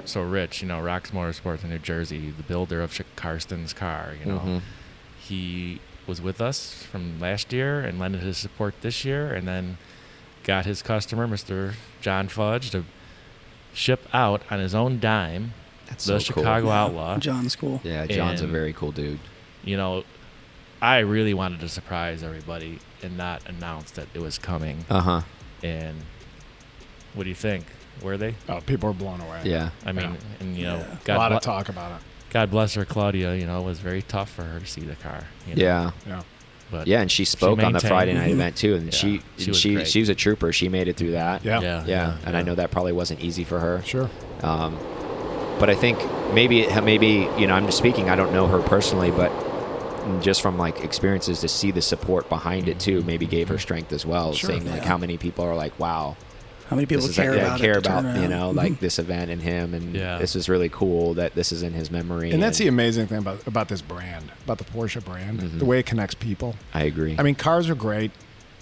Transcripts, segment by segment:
so Rich, Rocks Motorsports in New Jersey, the builder of Karsten's car, he was with us from last year and lended his support this year, and then got his customer, Mr. John Fudge, to ship out on his own dime the Chicago Outlaw. John's cool. Yeah, John's a very cool dude. I really wanted to surprise everybody and not announce that it was coming. And what do you think? Were they? Oh, people were blown away. Yeah. I mean, and a lot of talk about it. God bless her, Claudia. It was very tough for her to see the car. Yeah. But and she spoke on the Friday night event too, and she was a trooper. She made it through that. Yeah. And I know that probably wasn't easy for her. Sure. But I think maybe I'm just speaking. I don't know her personally, but just from like experiences, to see the support behind it too, maybe gave her strength as well. Sure. Saying like how many people are like, wow. How many people care about like this event and him, and this is really cool that this is in his memory. And that's the amazing thing about this brand, about the Porsche brand, the way it connects people. I agree. I mean, cars are great,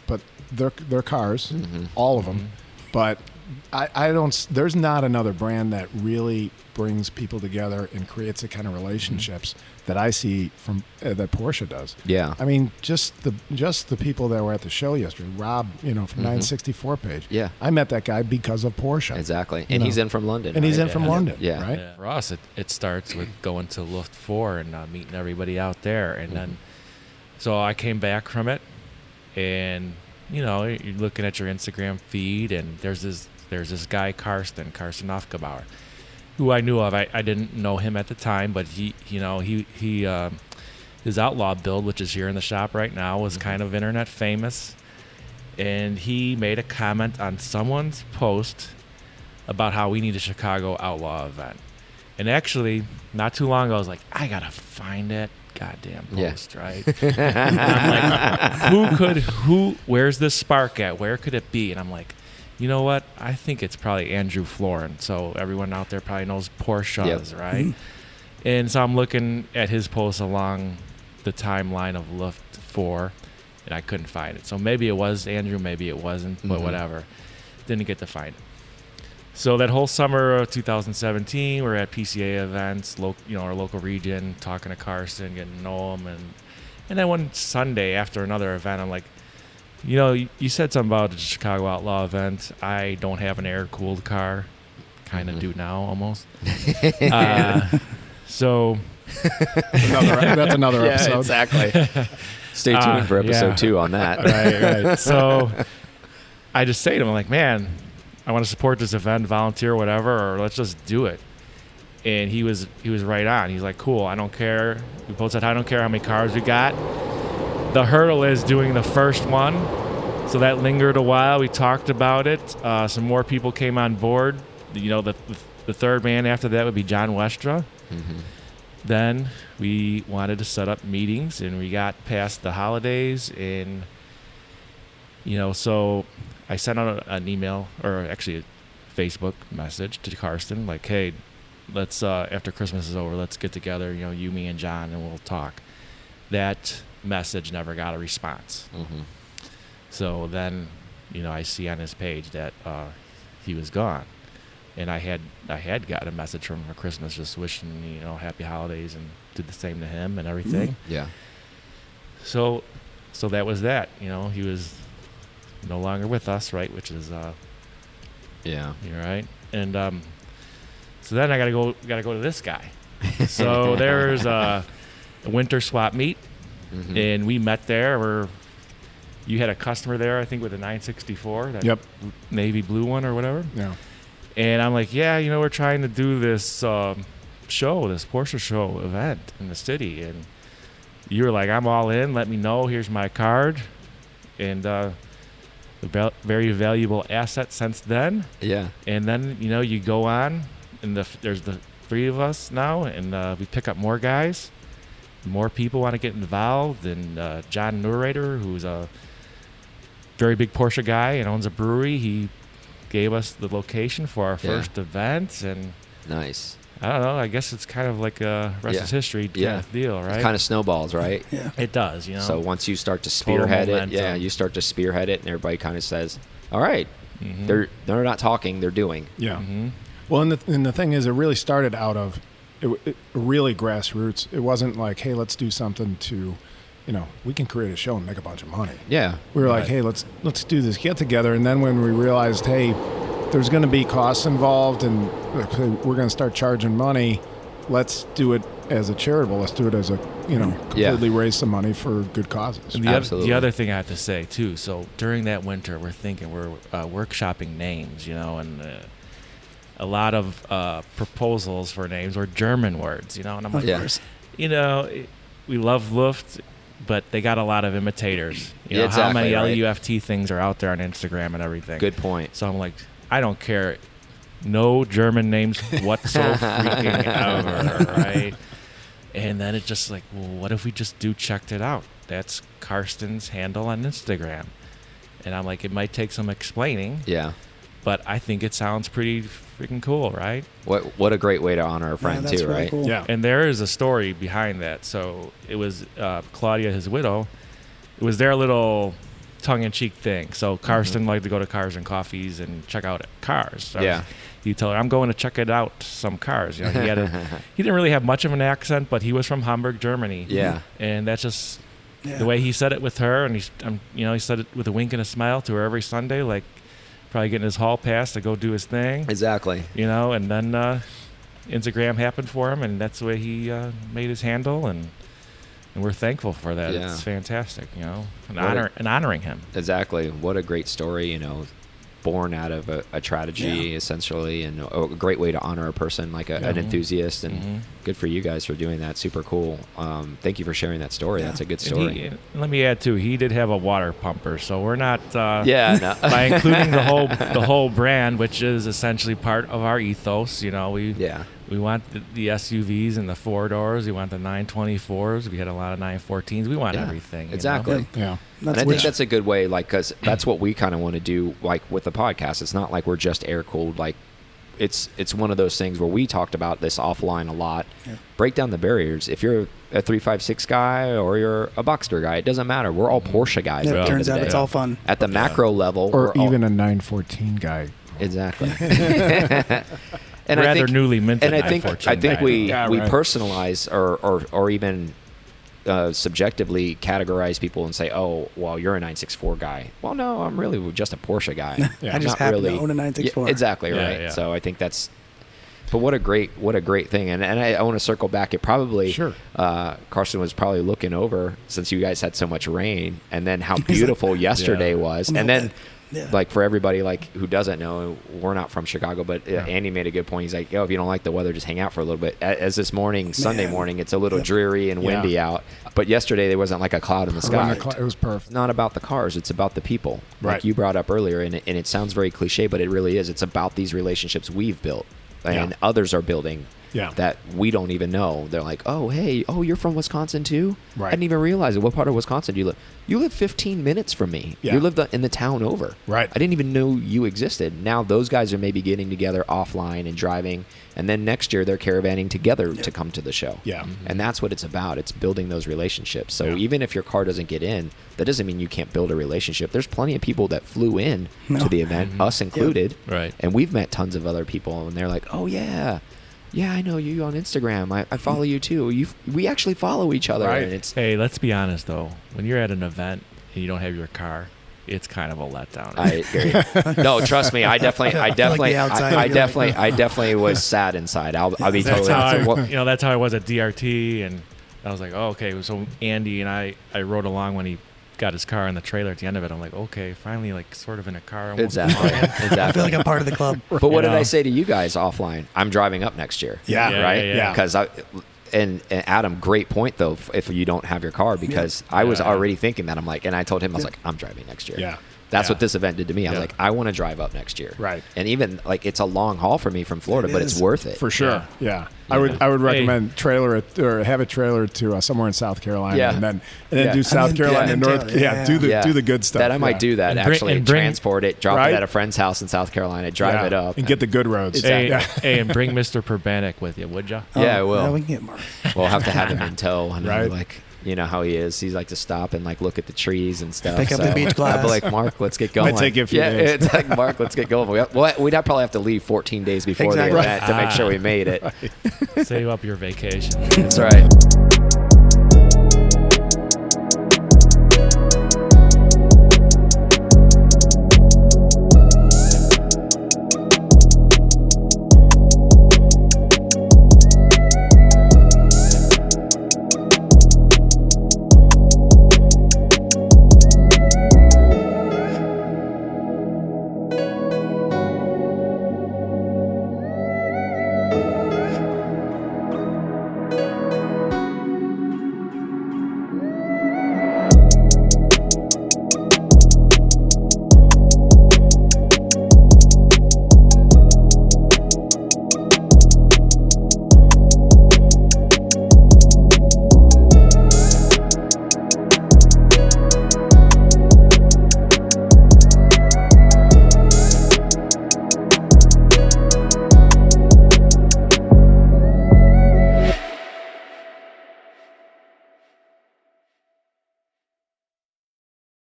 but they're cars, all of them. But I don't. There's not another brand that really brings people together and creates the kind of relationships that I see from that Porsche does. Yeah. I mean, just the people that were at the show yesterday. Rob, from 964 page. Yeah. I met that guy because of Porsche. Exactly. And he's in from London. And right? he's in from London. Yeah. Right. For us, it starts with going to Luft 4 and meeting everybody out there, and then so I came back from it, and you're looking at your Instagram feed, and there's this guy Karsten Aufgebauer, who I knew of. I didn't know him at the time, but he his Outlaw build, which is here in the shop right now, was kind of internet famous, and he made a comment on someone's post about how we need a Chicago Outlaw event. And actually, not too long ago, I was like, I gotta find that goddamn post, right? And I'm like, where's this spark at? Where could it be? And I'm like, you know what? I think it's probably Andrew Florin. So everyone out there probably knows Porsches, right? And so I'm looking at his posts along the timeline of Luft 4, and I couldn't find it. So maybe it was Andrew, maybe it wasn't, but whatever. Didn't get to find it. So that whole summer of 2017, we're at PCA events, our local region, talking to Karsten, getting to know him, and then one Sunday after another event, I'm like, you said something about the Chicago Outlaw event. I don't have an air-cooled car. Kind of do now, almost. So that's another episode. Exactly. Stay tuned for episode 2 on that. Right. So I just say to him, I'm like, man, I want to support this event, volunteer, whatever, or let's just do it. And he was right on. He's like, cool, I don't care. We both said, I don't care how many cars we got. The hurdle is doing the first one. So that lingered a while. We talked about it. Some more people came on board. The third man after that would be John Westra. Then we wanted to set up meetings, and we got past the holidays, and so I sent out an email, or actually a Facebook message to Karsten, like, hey, let's after Christmas is over, let's get together, you, me, and John, and we'll talk. That message never got a response. So then I see on his page that he was gone, and I had got a message from him for Christmas just wishing me happy holidays, and did the same to him and everything. Yeah. So that was that. He was no longer with us, right, which is you're right. And so then I gotta go to this guy. So there's a winter swap meet, and we met there. You had a customer there, I think, with a 964, that navy blue one or whatever. Yeah. And I'm like, we're trying to do this show, this Porsche show event in the city. And you were like, I'm all in. Let me know. Here's my card. And a very valuable asset since then. Yeah. And then, you go on, and there's the 3 of us now, and we pick up more guys. More people want to get involved. And John Neurater, who's a very big Porsche guy and owns a brewery, he gave us the location for our first event. And nice. I don't know. I guess it's kind of like a rest is history kind of deal, right? It kind of snowballs, right? Yeah. It does, So once you start to spearhead it, you start to spearhead it, and everybody kind of says, all right, they're not talking, they're doing. Yeah. Well, and the thing is, it really started out of it really grassroots. It wasn't like, hey, let's do something to, we can create a show and make a bunch of money. Yeah. We were like, hey, let's do this get together. And then when we realized, hey, there's going to be costs involved, and we're going to start charging money, let's do it as a charitable. Let's do it as a, completely raise some money for good causes. And the other thing I have to say, too, so during that winter, we're workshopping names, and a lot of proposals for names were German words, and I'm like, we love Luft, but they got a lot of imitators. Exactly, how many right. LUFT things are out there on Instagram and everything. Good point. So I'm like, I don't care. No German names whatsoever, freaking ever, right? And then it's just like, well, what if we just checked it out? That's Karsten's handle on Instagram. And I'm like, it might take some explaining. Yeah. But I think it sounds pretty freaking cool, right? What a great way to honor a friend, too, really right? Cool. Yeah. And there is a story behind that. So it was Claudia, his widow. It was their little tongue-in-cheek thing. So Karsten liked to go to Cars and Coffees and check out cars. So he told her, I'm going to check it out, some cars. He didn't really have much of an accent, but he was from Hamburg, Germany. Yeah. And that's just the way he said it with her. And he said it with a wink and a smile to her every Sunday, like probably getting his hall pass to go do his thing. Exactly. And then Instagram happened for him, and that's the way he made his handle, and we're thankful for that. Yeah. It's fantastic, and honoring him. Exactly. What a great story, born out of a tragedy, essentially, and a great way to honor a person like an enthusiast, and good for you guys for doing that. Super cool. Thank you for sharing that story. That's a good story. And let me add too, he did have a water pumper, so we're not by including the whole brand, which is essentially part of our ethos. We want the SUVs and the 4-doors. We want the 924s. We had a lot of 914s. We want everything. Exactly. Yeah. And I think that's a good way, because that's what we kind of want to do, with the podcast. It's not like we're just air-cooled. It's one of those things where we talked about this offline a lot. Yeah. Break down the barriers. If you're a 356 guy or you're a Boxster guy, it doesn't matter. We're all Porsche guys. It turns out it's all fun. At the macro level. Or even a 914 guy. Exactly. And rather newly minted. And I think we personalize or even subjectively categorize people and say, oh, well, you're a 964 guy. Well, no, I'm really just a Porsche guy. I just happen to own a 964. Exactly, right. Yeah. So I think that's. But what a great thing, and I want to circle back. It probably Karsten was probably looking over, since you guys had so much rain, and then how beautiful yesterday was, and then. Yeah. Like, for everybody who doesn't know, we're not from Chicago, but Andy made a good point. He's like, if you don't like the weather, just hang out for a little bit. As this morning, Sunday morning, it's a little dreary and windy out. But yesterday, there wasn't like a cloud in the sky. It was perfect. It's not about the cars. It's about the people. Right. Like you brought up earlier, and it sounds very cliche, but it really is. It's about these relationships we've built and others are building. That we don't even know. They're like, oh, hey, you're from Wisconsin too? Right. I didn't even realize it. What part of Wisconsin do you live? You live 15 minutes from me. Yeah. You live in the town over. Right. I didn't even know you existed. Now those guys are maybe getting together offline and driving, and then next year they're caravanning together to come to the show. Yeah. And that's what it's about. It's building those relationships. So even if your car doesn't get in, that doesn't mean you can't build a relationship. There's plenty of people that flew in to the event, us included. Right. And we've met tons of other people, and they're like, oh, yeah, I know you on Instagram. I follow you too. We actually follow each other. Right. And hey, let's be honest though. When you're at an event and you don't have your car, it's kind of a letdown. I agree. No, trust me. I definitely was sad inside. I'll be totally honest. That's how I was at DRT, and I was like, oh, okay. So Andy and I rode along when he got his car in the trailer at the end of it. I'm like, okay, finally, sort of in a car. Exactly. I feel like I'm part of the club. But what did I say to you guys offline? I'm driving up next year. Yeah. Right? Because and Adam, great point though, if you don't have your car, because I was already thinking that. I'm like, and I told him, I was like, I'm driving next year. Yeah. That's what this event did to me. I was like, I want to drive up next year. Right. And even it's a long haul for me from Florida, but it's worth it. For sure. Yeah. I would recommend have a trailer to somewhere in South Carolina, and then do South Carolina, North. Do the good stuff. That I might do that, and transport it, drop it at a friend's house in South Carolina, drive it up, and get the good roads. Exactly. Hey, and bring Mr. Perbanik with you, would you? Yeah, I will. We can get Mark. We'll have to have him in tow, and You know how he is. He's like to stop and like look at the trees and stuff. Pick up the beach glass. I'd be like, Mark, let's get going. Might take you a few yeah, days. it's like, Mark, let's get going. We'd probably have to leave 14 days before Exactly. the event to make sure we made it. Save up your vacation. That's right.